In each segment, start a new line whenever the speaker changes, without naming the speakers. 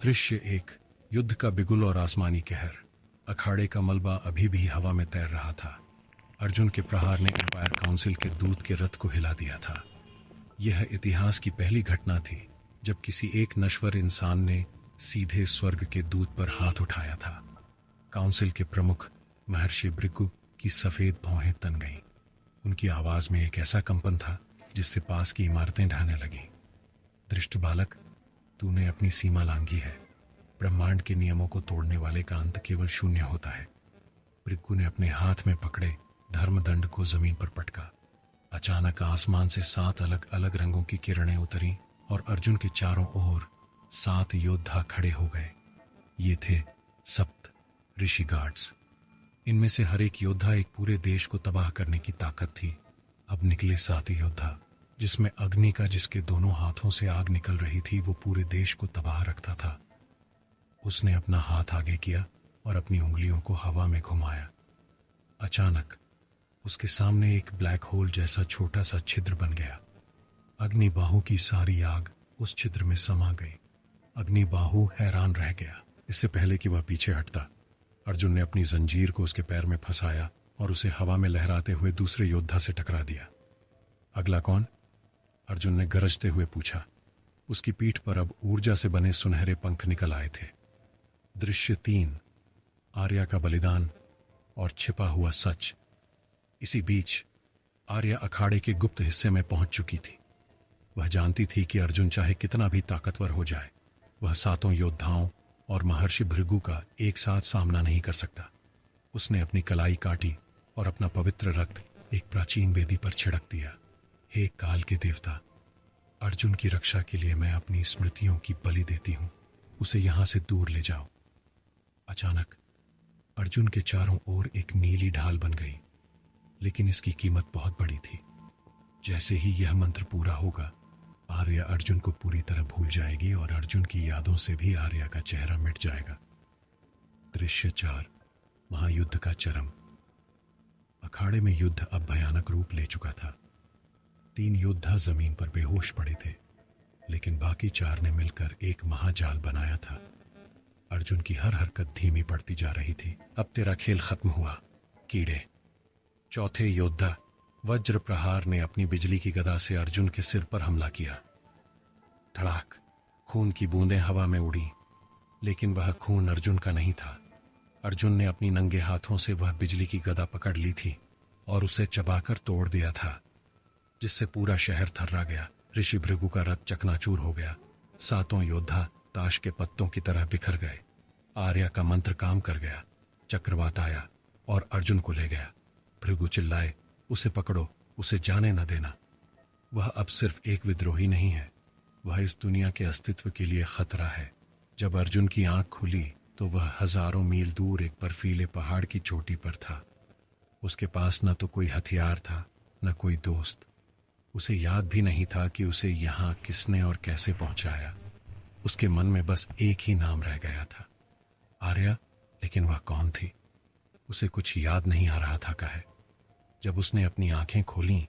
दृश्य एक। युद्ध का बिगुल और आसमानी कहर। अखाड़े का मलबा अभी भी हवा में तैर रहा था। अर्जुन के प्रहार ने एम्पायर काउंसिल के दूत के रथ को हिला दिया था। यह इतिहास की पहली घटना थी जब किसी एक नश्वर इंसान ने सीधे स्वर्ग के दूत पर हाथ उठाया था। काउंसिल के प्रमुख महर्षि भृगु की सफेद भौहें तन गईं। उनकी आवाज में एक ऐसा कंपन था जिससे पास की इमारतें ढहने लगीं। दृष्ट बालक, तूने अपनी सीमा लांघी है। ब्रह्मांड के नियमों को तोड़ने वाले का अंत केवल शून्य होता है। भृगु ने अपने हाथ में पकड़े धर्मदंड को जमीन पर पटका। अचानक आसमान से 7 अलग अलग रंगों की किरणें उतरी और अर्जुन के चारों ओर 7 योद्धा खड़े हो गए। ये थे सप्त ऋषि गार्ड्स। इनमें से हर एक योद्धा एक पूरे देश को तबाह करने की ताकत थी। अब निकले 7 योद्धा, जिसमें अग्नि का जिसके दोनों हाथों से आग निकल रही थी वो पूरे देश को तबाह रखता था। उसने अपना हाथ आगे किया और अपनी उंगलियों को हवा में घुमाया। अचानक उसके सामने एक ब्लैक होल जैसा छोटा सा छिद्र बन गया। अग्निबाहु की सारी आग उस छिद्र में समा गई। अग्निबाहु हैरान रह गया। इससे पहले कि वह पीछे हटता, अर्जुन ने अपनी जंजीर को उसके पैर में फंसाया और उसे हवा में लहराते हुए दूसरे योद्धा से टकरा दिया। अगला कौन? अर्जुन ने गरजते हुए पूछा। उसकी पीठ पर अब ऊर्जा से बने सुनहरे पंख निकल आए थे। दृश्य 3। आर्या का बलिदान और छिपा हुआ सच। इसी बीच आर्या अखाड़े के गुप्त हिस्से में पहुंच चुकी थी। वह जानती थी कि अर्जुन चाहे कितना भी ताकतवर हो जाए, वह 7 योद्धाओं और महर्षि भृगु का एक साथ सामना नहीं कर सकता। उसने अपनी कलाई काटी और अपना पवित्र रक्त एक प्राचीन वेदी पर छिड़क दिया। हे काल के देवता, अर्जुन की रक्षा के लिए मैं अपनी स्मृतियों की बलि देती हूं। उसे यहां से दूर ले जाओ। अचानक अर्जुन के चारों ओर एक नीली ढाल बन गई, लेकिन इसकी कीमत बहुत बड़ी थी। जैसे ही यह मंत्र पूरा होगा, आर्या अर्जुन को पूरी तरह भूल जाएगी और अर्जुन की यादों से भी आर्या का चेहरा मिट जाएगा। दृश्य 4। महायुद्ध का चरम। अखाड़े में युद्ध अब भयानक रूप ले चुका था। 3 योद्धा जमीन पर बेहोश पड़े थे, लेकिन बाकी 4 ने मिलकर एक महाजाल बनाया था। अर्जुन की हर हरकत धीमी पड़ती जा रही थी। अब तेरा खेल खत्म हुआ, कीड़े। चौथे योद्धा वज्र प्रहार ने अपनी बिजली की गदा से अर्जुन के सिर पर हमला किया। धड़ाक, खून की बूंदें हवा में उड़ी, लेकिन वह खून अर्जुन का नहीं था। अर्जुन ने अपनी नंगे हाथों से वह बिजली की गदा पकड़ ली थी और उसे चबाकर तोड़ दिया था, जिससे पूरा शहर थर्रा गया। ऋषि भृगु का रथ चकनाचूर हो गया। 7 योद्धा ताश के पत्तों की तरह बिखर गए। आर्या का मंत्र काम कर गया। चक्रवात आया और अर्जुन को ले गया। भृगु चिल्लाए, उसे पकड़ो, उसे जाने न देना। वह अब सिर्फ एक विद्रोही नहीं है, वह इस दुनिया के अस्तित्व के लिए खतरा है। जब अर्जुन की आंख खुली तो वह हजारों मील दूर एक बर्फीले पहाड़ की चोटी पर था। उसके पास न तो कोई हथियार था, न कोई दोस्त। उसे याद भी नहीं था कि उसे यहां किसने और कैसे पहुंचाया। उसके मन में बस एक ही नाम रह गया था, आर्या। लेकिन वह कौन थी? उसे कुछ याद नहीं आ रहा था। कहे जब उसने अपनी आंखें खोलीं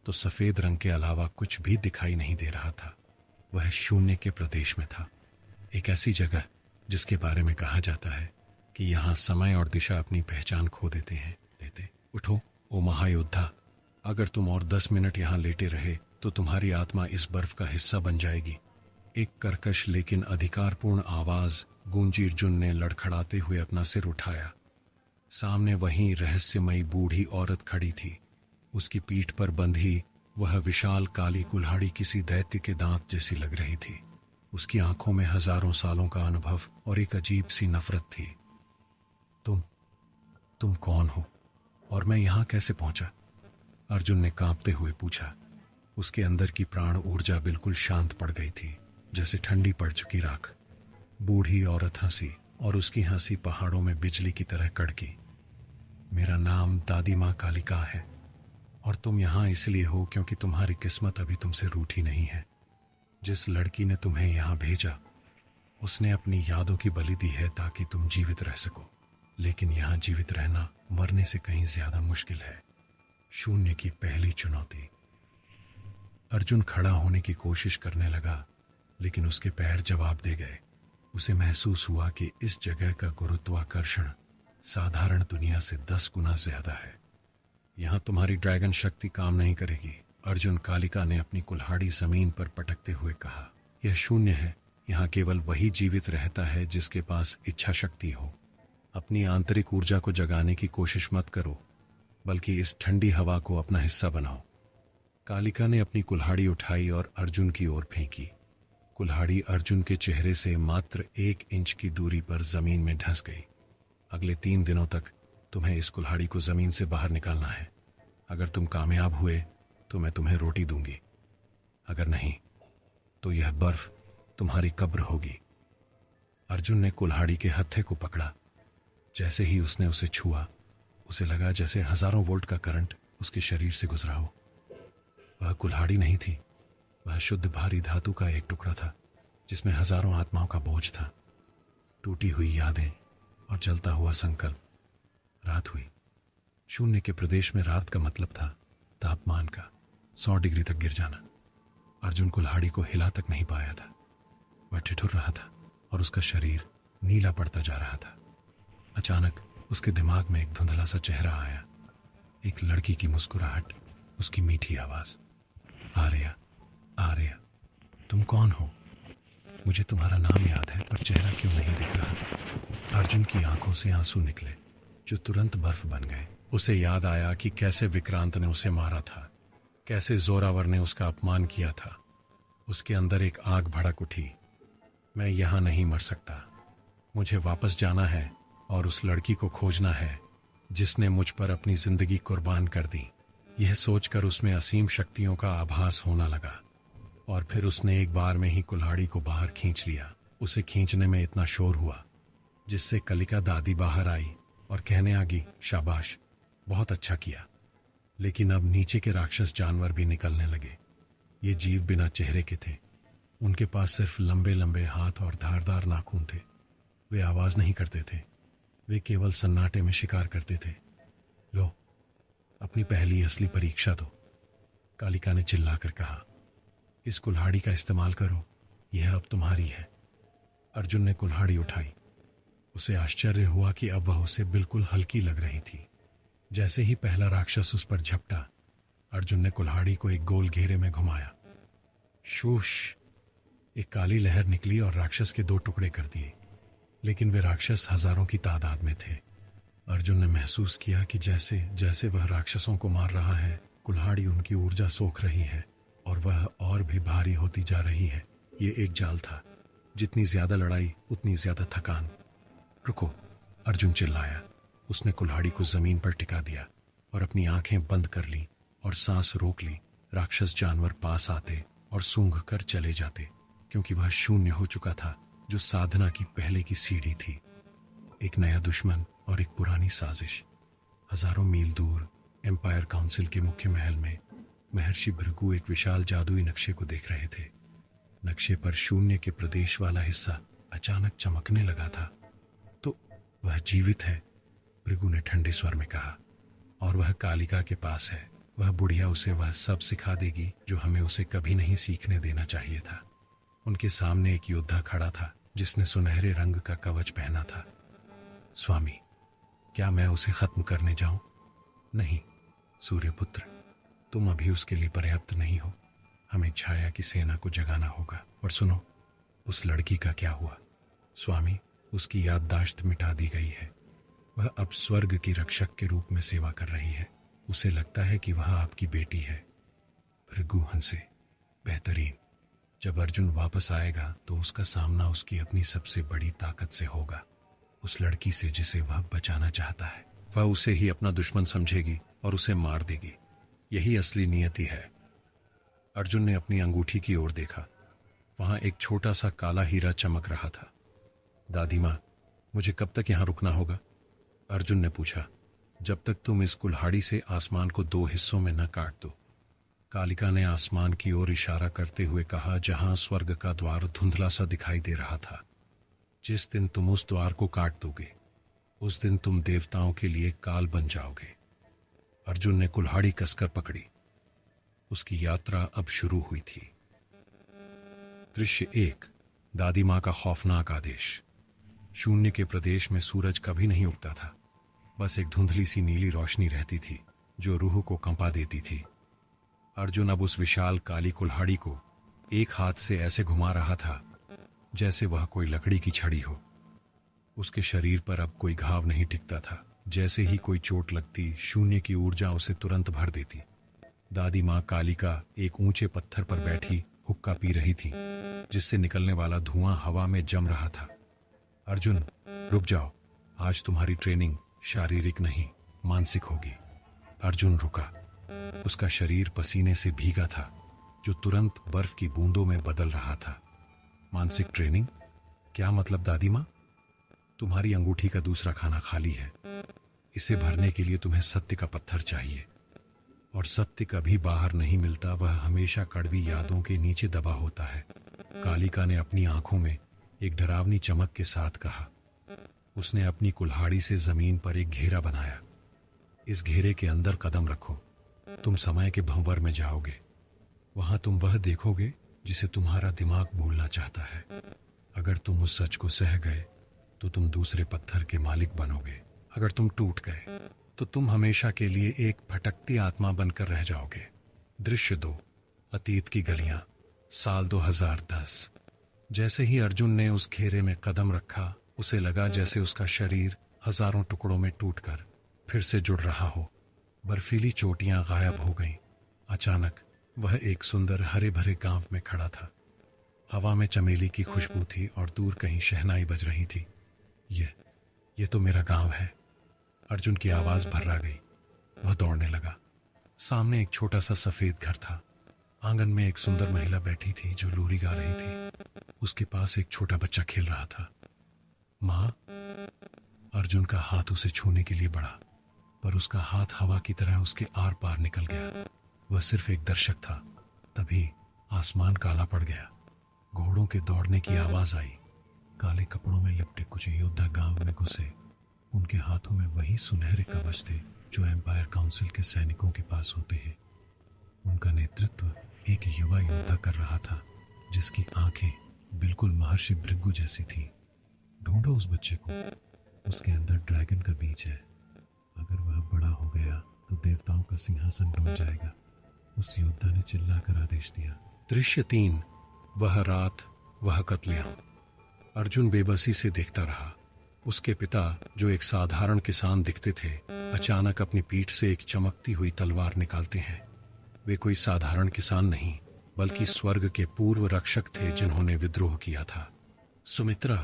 तो सफेद रंग के अलावा कुछ भी दिखाई नहीं दे रहा था। वह शून्य के प्रदेश में था, एक ऐसी जगह जिसके बारे में कहा जाता है कि यहां समय और दिशा अपनी पहचान खो देते हैं। उठो ओ महायोद्धा, अगर तुम और 10 मिनट यहां लेटे रहे तो तुम्हारी आत्मा इस बर्फ का हिस्सा बन जाएगी। एक कर्कश लेकिन अधिकारपूर्ण आवाज गूंजी। अर्जुन ने लड़खड़ाते हुए अपना सिर उठाया। सामने वहीं रहस्यमयी बूढ़ी औरत खड़ी थी। उसकी पीठ पर बंधी वह विशाल काली कुल्हाड़ी किसी दैत्य के दांत जैसी लग रही थी। उसकी आंखों में हजारों सालों का अनुभव और एक अजीब सी नफरत थी। तुम कौन हो और मैं यहां कैसे पहुंचा? अर्जुन ने कांपते हुए पूछा। उसके अंदर की प्राण ऊर्जा बिल्कुल शांत पड़ गई थी, जैसे ठंडी पड़ चुकी राख। बूढ़ी औरत हंसी और उसकी हंसी पहाड़ों में बिजली की तरह कड़की। मेरा नाम दादी माँ कालिका है और तुम यहां इसलिए हो क्योंकि तुम्हारी किस्मत अभी तुमसे रूठी नहीं है। जिस लड़की ने तुम्हें यहां भेजा उसने अपनी यादों की बलि दी है ताकि तुम जीवित रह सको, लेकिन यहां जीवित रहना मरने से कहीं ज्यादा मुश्किल है। शून्य की पहली चुनौती। अर्जुन खड़ा होने की कोशिश करने लगा, लेकिन उसके पैर जवाब दे गए। उसे महसूस हुआ कि इस जगह का गुरुत्वाकर्षण साधारण दुनिया से 10 गुना ज्यादा है। यहां तुम्हारी ड्रैगन शक्ति काम नहीं करेगी, अर्जुन कालिका ने अपनी कुल्हाड़ी जमीन पर पटकते हुए कहा। यह शून्य है। यहाँ केवल वही जीवित रहता है जिसके पास इच्छा शक्ति हो। अपनी आंतरिक ऊर्जा को जगाने की कोशिश मत करो, बल्कि इस ठंडी हवा को अपना हिस्सा बनाओ। कालिका ने अपनी कुल्हाड़ी उठाई और अर्जुन की ओर फेंकी। कुल्हाड़ी अर्जुन के चेहरे से मात्र 1 इंच की दूरी पर जमीन में धंस गई। अगले 3 दिनों तक तुम्हें इस कुल्हाड़ी को जमीन से बाहर निकालना है। अगर तुम कामयाब हुए तो मैं तुम्हें रोटी दूंगी, अगर नहीं तो यह बर्फ तुम्हारी कब्र होगी। अर्जुन ने कुल्हाड़ी के हत्थे को पकड़ा। जैसे ही उसने उसे छुआ, उसे लगा जैसे हजारों वोल्ट का करंट उसके शरीर से गुजरा हो। वह कुल्हाड़ी नहीं थी, वह शुद्ध भारी धातु का एक टुकड़ा था जिसमें हजारों आत्माओं का बोझ था। टूटी हुई यादें और जलता हुआ संकल्प। रात हुई। शून्य के प्रदेश में रात का मतलब था तापमान का 100 डिग्री तक गिर जाना। अर्जुन कुल्हाड़ी को हिला तक नहीं पाया था। वह ठिठुर रहा था और उसका शरीर नीला पड़ता जा रहा था। अचानक उसके दिमाग में एक धुंधला सा चेहरा आया। एक लड़की की मुस्कुराहट, उसकी मीठी आवाज। आर्या, आर्या, तुम कौन हो? मुझे तुम्हारा नाम याद है पर चेहरा क्यों नहीं दिख रहा? अर्जुन की आंखों से आंसू निकले जो तुरंत बर्फ बन गए। उसे याद आया कि कैसे विक्रांत ने उसे मारा था, कैसे जोरावर ने उसका अपमान किया था। उसके अंदर एक आग भड़क उठी। मैं यहां नहीं मर सकता, मुझे वापस जाना है और उस लड़की को खोजना है जिसने मुझ पर अपनी जिंदगी कुर्बान कर दी। यह सोचकर उसमें असीम शक्तियों का आभास होना लगा और फिर उसने एक बार में ही कुल्हाड़ी को बाहर खींच लिया। उसे खींचने में इतना शोर हुआ जिससे कलिका दादी बाहर आई और कहने आगी, शाबाश, बहुत अच्छा किया। लेकिन अब नीचे के राक्षस जानवर भी निकलने लगे। ये जीव बिना चेहरे के थे। उनके पास सिर्फ लंबे लंबे हाथ और धारदार नाखून थे। वे आवाज नहीं करते थे, वे केवल सन्नाटे में शिकार करते थे। लो, अपनी पहली असली परीक्षा दो, कालिका ने चिल्लाकर कहा। इस कुल्हाड़ी का इस्तेमाल करो, यह अब तुम्हारी है। अर्जुन ने कुल्हाड़ी उठाई। उसे आश्चर्य हुआ कि अब वह उसे बिल्कुल हल्की लग रही थी। जैसे ही पहला राक्षस उस पर झपटा, अर्जुन ने कुल्हाड़ी को एक गोल घेरे में घुमाया। शूश! एक काली लहर निकली और राक्षस के 2 टुकड़े कर दिए। लेकिन वे राक्षस हजारों की तादाद में थे। अर्जुन ने महसूस किया कि जैसे जैसे वह राक्षसों को मार रहा है, कुल्हाड़ी उनकी ऊर्जा सोख रही है और वह और भी भारी होती जा रही है। ये एक जाल था। जितनी ज्यादा लड़ाई उतनी ज्यादा थकान। रुको, अर्जुन चिल्लाया। उसने कुल्हाड़ी को जमीन पर टिका दिया और अपनी आंखें बंद कर ली और सांस रोक ली। राक्षस जानवर पास आते और सूंघ कर चले जाते, क्योंकि वह शून्य हो चुका था जो साधना की पहले की सीढ़ी थी। एक नया दुश्मन और एक पुरानी साजिश। हजारों मील दूर एम्पायर काउंसिल के मुख्य महल में महर्षि भृगु एक विशाल जादुई नक्शे को देख रहे थे। नक्शे पर शून्य के प्रदेश वाला हिस्सा अचानक चमकने लगा था। तो वह जीवित है, भृगु ने ठंडे स्वर में कहा, और वह कालिका के पास है। वह बुढ़िया उसे वह सब सिखा देगी जो हमें उसे कभी नहीं सीखने देना चाहिए था। उनके सामने एक योद्धा खड़ा था जिसने सुनहरे रंग का कवच पहना था। स्वामी, क्या मैं उसे खत्म करने जाऊं? नहीं सूर्यपुत्र, तुम अभी उसके लिए पर्याप्त नहीं हो। हमें छाया की सेना को जगाना होगा। और सुनो, उस लड़की का क्या हुआ? स्वामी, उसकी याददाश्त मिटा दी गई है। वह अब स्वर्ग की रक्षक के रूप में सेवा कर रही है। उसे लगता है कि वह आपकी बेटी है। भृगु हंसे। बेहतरीन। जब अर्जुन वापस आएगा तो उसका सामना उसकी अपनी सबसे बड़ी ताकत से होगा, उस लड़की से जिसे वह बचाना चाहता है। वह उसे ही अपना दुश्मन समझेगी और उसे मार देगी। यही असली नियति है। अर्जुन ने अपनी अंगूठी की ओर देखा। वहां एक छोटा सा काला हीरा चमक रहा था। दादी माँ, मुझे कब तक यहां रुकना होगा? अर्जुन ने पूछा। जब तक तुम इस कुल्हाड़ी से आसमान को 2 हिस्सों में न काट दो। कालिका ने आसमान की ओर इशारा करते हुए कहा, जहां स्वर्ग का द्वार धुंधला सा दिखाई दे रहा था। जिस दिन तुम उस द्वार को काट दोगे, उस दिन तुम देवताओं के लिए काल बन जाओगे। अर्जुन ने कुल्हाड़ी कसकर पकड़ी। उसकी यात्रा अब शुरू हुई थी। दृश्य 1। दादी माँ का खौफनाक आदेश। शून्य के प्रदेश में सूरज कभी नहीं उगता था, बस एक धुंधली सी नीली रोशनी रहती थी जो रूह को कंपा देती थी। अर्जुन अब उस विशाल काली कुल्हाड़ी को एक हाथ से ऐसे घुमा रहा था जैसे वह कोई लकड़ी की छड़ी हो। उसके शरीर पर अब कोई घाव नहीं टिकता था। जैसे ही कोई चोट लगती, शून्य की ऊर्जा उसे तुरंत भर देती। दादी माँ कालिका एक ऊंचे पत्थर पर बैठी हुक्का पी रही थी, जिससे निकलने वाला धुआं हवा में जम रहा था। अर्जुन, रुक जाओ, आज तुम्हारी ट्रेनिंग शारीरिक नहीं मानसिक होगी। अर्जुन रुका। उसका शरीर पसीने से भीगा था, जो तुरंत बर्फ की बूंदों में बदल रहा था। मानसिक ट्रेनिंग? क्या मतलब दादी माँ? तुम्हारी अंगूठी का दूसरा खाना खाली है। इसे भरने के लिए तुम्हें सत्य का पत्थर चाहिए, और सत्य कभी बाहर नहीं मिलता, वह हमेशा कड़वी यादों के नीचे दबा होता है। कालिका ने अपनी आंखों में एक डरावनी चमक के साथ कहा। उसने अपनी कुल्हाड़ी से जमीन पर एक घेरा बनाया। इस घेरे के अंदर कदम रखो, तुम समय के भंवर में जाओगे। वहां तुम वह देखोगे जिसे तुम्हारा दिमाग भूलना चाहता है। अगर तुम उस सच को सह गए तो तुम दूसरे पत्थर के मालिक बनोगे। अगर तुम टूट गए तो तुम हमेशा के लिए एक भटकती आत्मा बनकर रह जाओगे। दृश्य 2, अतीत की गलियां, साल 2010। जैसे ही अर्जुन ने उस घेरे में कदम रखा, उसे लगा जैसे उसका शरीर हजारों टुकड़ों में टूटकर फिर से जुड़ रहा हो। बर्फीली चोटियां गायब हो गईं। अचानक वह एक सुंदर हरे भरे गांव में खड़ा था। हवा में चमेली की खुशबू थी और दूर कहीं शहनाई बज रही थी। ये तो मेरा गांव है। अर्जुन की आवाज भर्रा गई। वह दौड़ने लगा। सामने एक छोटा सा सफेद घर था। आंगन में एक सुंदर महिला बैठी थी जो लोरी गा रही थी। उसके पास एक छोटा बच्चा खेल रहा था। मां। अर्जुन का हाथ उसे छूने के लिए बढ़ा, पर उसका हाथ हवा की तरह उसके आर पार निकल गया। वह सिर्फ एक दर्शक था। तभी आसमान काला पड़ गया। घोड़ों के दौड़ने की आवाज आई। काले कपड़ों में लिपटे कुछ योद्धा गांव में घुसे। उनके हाथों में वही सुनहरे कवच थे जो एम्पायर काउंसिल के सैनिकों के पास होते हैं। उनका नेतृत्व एक युवा योद्धा कर रहा था, जिसकी आंखें बिल्कुल महर्षि भृगु जैसी थी। ढूंढो उस बच्चे को। उसके अंदर ड्रैगन का बीज है। अगर वह बड़ा हो गया तो देवताओं का सिंहासन डूब जाएगा। उस योद्धा ने चिल्लाकर आदेश दिया। दृश्य 3, वह रात, वह कत्लेआम। अर्जुन बेबसी से देखता रहा। उसके पिता, जो एक साधारण किसान दिखते थे, अचानक अपनी पीठ से एक चमकती हुई तलवार निकालते हैं। वे कोई साधारण किसान नहीं, बल्कि स्वर्ग के पूर्व रक्षक थे जिन्होंने विद्रोह किया था। सुमित्रा,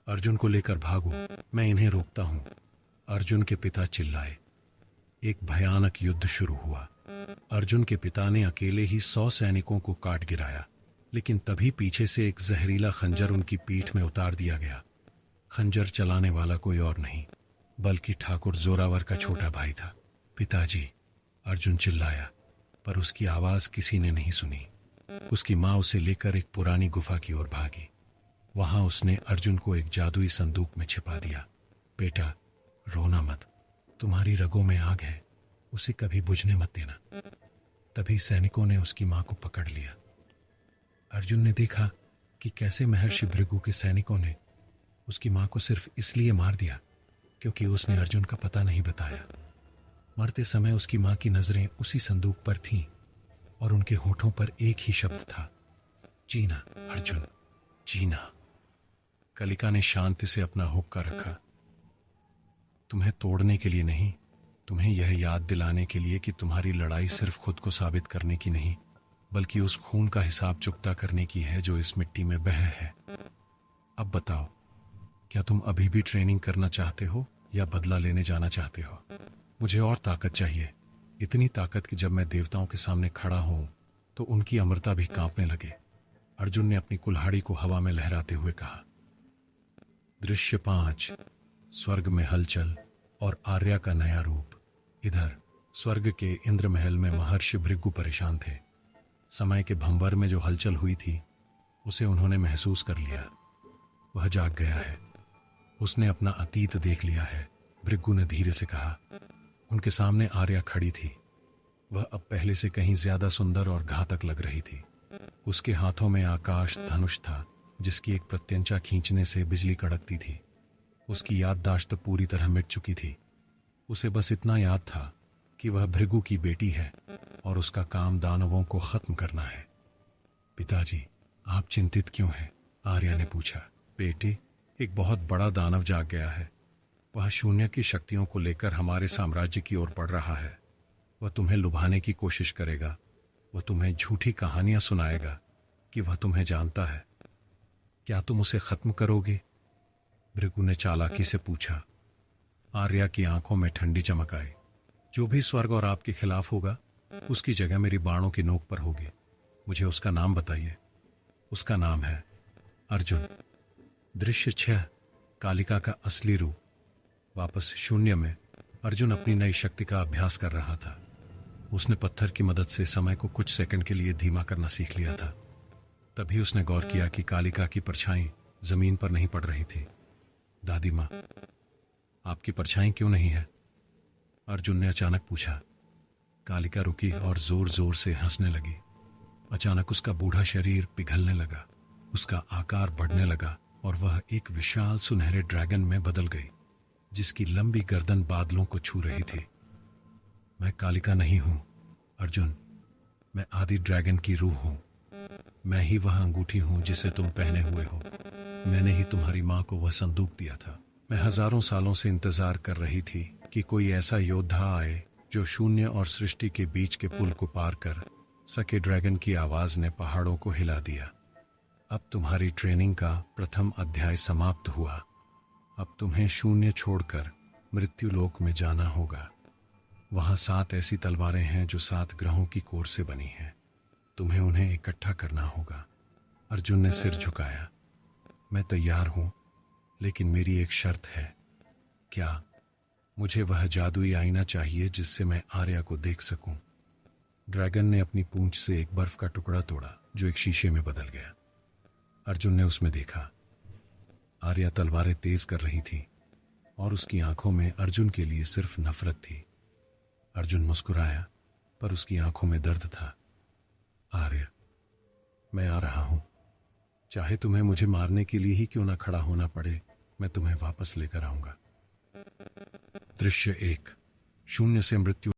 अर्जुन को लेकर भागो, मैं इन्हें रोकता हूं। अर्जुन के पिता चिल्लाए। एक भयानक युद्ध शुरू हुआ। अर्जुन के पिता ने अकेले ही 100 सैनिकों को काट गिराया, लेकिन तभी पीछे से एक जहरीला खंजर उनकी पीठ में उतार दिया गया। खंजर चलाने वाला कोई और नहीं, बल्कि ठाकुर जोरावर का छोटा भाई था। पिताजी, अर्जुन चिल्लाया, पर उसकी आवाज किसी ने नहीं सुनी। उसकी मां उसे लेकर एक पुरानी गुफा की ओर भागी। वहां उसने अर्जुन को एक जादुई संदूक में छिपा दिया। बेटा, रोना मत, तुम्हारी रगों में आग है, उसे कभी बुझने मत देना। तभी सैनिकों ने उसकी मां को पकड़ लिया। अर्जुन ने देखा कि कैसे महर्षि भृगु के सैनिकों ने उसकी मां को सिर्फ इसलिए मार दिया क्योंकि उसने अर्जुन का पता नहीं बताया। मरते समय उसकी मां की नजरें उसी संदूक पर थीं और उनके होठों पर एक ही शब्द था, जीना अर्जुन, जीना। कलिका ने शांति से अपना हुक्का रखा। तुम्हें तोड़ने के लिए नहीं, तुम्हें यह याद दिलाने के लिए कि तुम्हारी लड़ाई सिर्फ खुद को साबित करने की नहीं, बल्कि उस खून का हिसाब चुकता करने की है जो इस मिट्टी में बह है। अब बताओ, क्या तुम अभी भी ट्रेनिंग करना चाहते हो या बदला लेने जाना चाहते हो? मुझे और ताकत चाहिए, इतनी ताकत कि जब मैं देवताओं के सामने खड़ा हूं तो उनकी अमरता भी कांपने लगे। अर्जुन ने अपनी कुल्हाड़ी को हवा में लहराते हुए कहा। दृश्य 5, स्वर्ग में हलचल और आर्या का नया रूप। इधर स्वर्ग के इंद्र महल में महर्षि भृगु परेशान थे। समय के भंवर में जो हलचल हुई थी उसे उन्होंने महसूस कर लिया। वह जाग गया है, उसने अपना अतीत देख लिया है। भृगु ने धीरे से कहा। उनके सामने आर्या खड़ी थी। वह अब पहले से कहीं ज्यादा सुंदर और घातक लग रही थी। उसके हाथों में आकाश धनुष था जिसकी एक प्रत्यंचा खींचने से बिजली कड़कती थी। उसकी याददाश्त तो पूरी तरह मिट चुकी थी। उसे बस इतना याद था कि वह भृगु की बेटी है और उसका काम दानवों को खत्म करना है। पिताजी, आप चिंतित क्यों हैं? आर्या ने पूछा। बेटी, एक बहुत बड़ा दानव जाग गया है। वह शून्य की शक्तियों को लेकर हमारे साम्राज्य की ओर बढ़ रहा है। वह तुम्हें लुभाने की कोशिश करेगा। वह तुम्हें झूठी कहानियां सुनाएगा कि वह तुम्हें जानता है। क्या तुम उसे खत्म करोगे? भृगु ने चालाकी से पूछा। आर्या की आंखों में ठंडी चमक आई। जो भी स्वर्ग और आपके खिलाफ होगा, उसकी जगह मेरी बाणों की नोक पर होगी। मुझे उसका नाम बताइए। उसका नाम है अर्जुन। दृश्य 6। कालिका का असली रूप। वापस शून्य में अर्जुन अपनी नई शक्ति का अभ्यास कर रहा था। उसने पत्थर की मदद से समय को कुछ सेकंड के लिए धीमा करना सीख लिया था। तभी उसने गौर किया कि कालिका की परछाई जमीन पर नहीं पड़ रही थी। दादी माँ, आपकी परछाई क्यों नहीं है? अर्जुन ने अचानक पूछा। कालिका रुकी और जोर जोर से हंसने लगी। अचानक उसका बूढ़ा शरीर पिघलने लगा, उसका आकार बढ़ने लगा और वह एक विशाल सुनहरे ड्रैगन में बदल गई, जिसकी लंबी गर्दन बादलों को छू रही थी। मैं कालिका नहीं हूं अर्जुन, मैं आदि ड्रैगन की रूह हूं। मैं ही वह अंगूठी हूं जिसे तुम पहने हुए हो। मैंने ही तुम्हारी मां को वह संदूक दिया था। मैं हजारों सालों से इंतजार कर रही थी कि कोई ऐसा योद्धा आए जो शून्य और सृष्टि के बीच के पुल को पार कर सके। ड्रैगन की आवाज ने पहाड़ों को हिला दिया। अब तुम्हारी ट्रेनिंग का प्रथम अध्याय समाप्त हुआ। अब तुम्हें शून्य छोड़कर मृत्यु लोक में जाना होगा। वहां 7 ऐसी तलवारें हैं जो 7 ग्रहों की कोर से बनी हैं। तुम्हें उन्हें इकट्ठा करना होगा। अर्जुन ने सिर झुकाया। मैं तैयार हूं, लेकिन मेरी एक शर्त है। क्या? मुझे वह जादुई आईना चाहिए जिससे मैं आर्या को देख सकूं। ड्रैगन ने अपनी पूंछ से एक बर्फ का टुकड़ा तोड़ा जो एक शीशे में बदल गया। अर्जुन ने उसमें देखा। आर्या तलवारें तेज कर रही थी और उसकी आंखों में अर्जुन के लिए सिर्फ नफरत थी। अर्जुन मुस्कुराया, पर उसकी आंखों में दर्द था। आर्या, मैं आ रहा हूं। चाहे तुम्हें मुझे मारने के लिए ही क्यों ना खड़ा होना पड़े, मैं तुम्हें वापस लेकर आऊंगा। दृश्य 1। शून्य से मृत्यु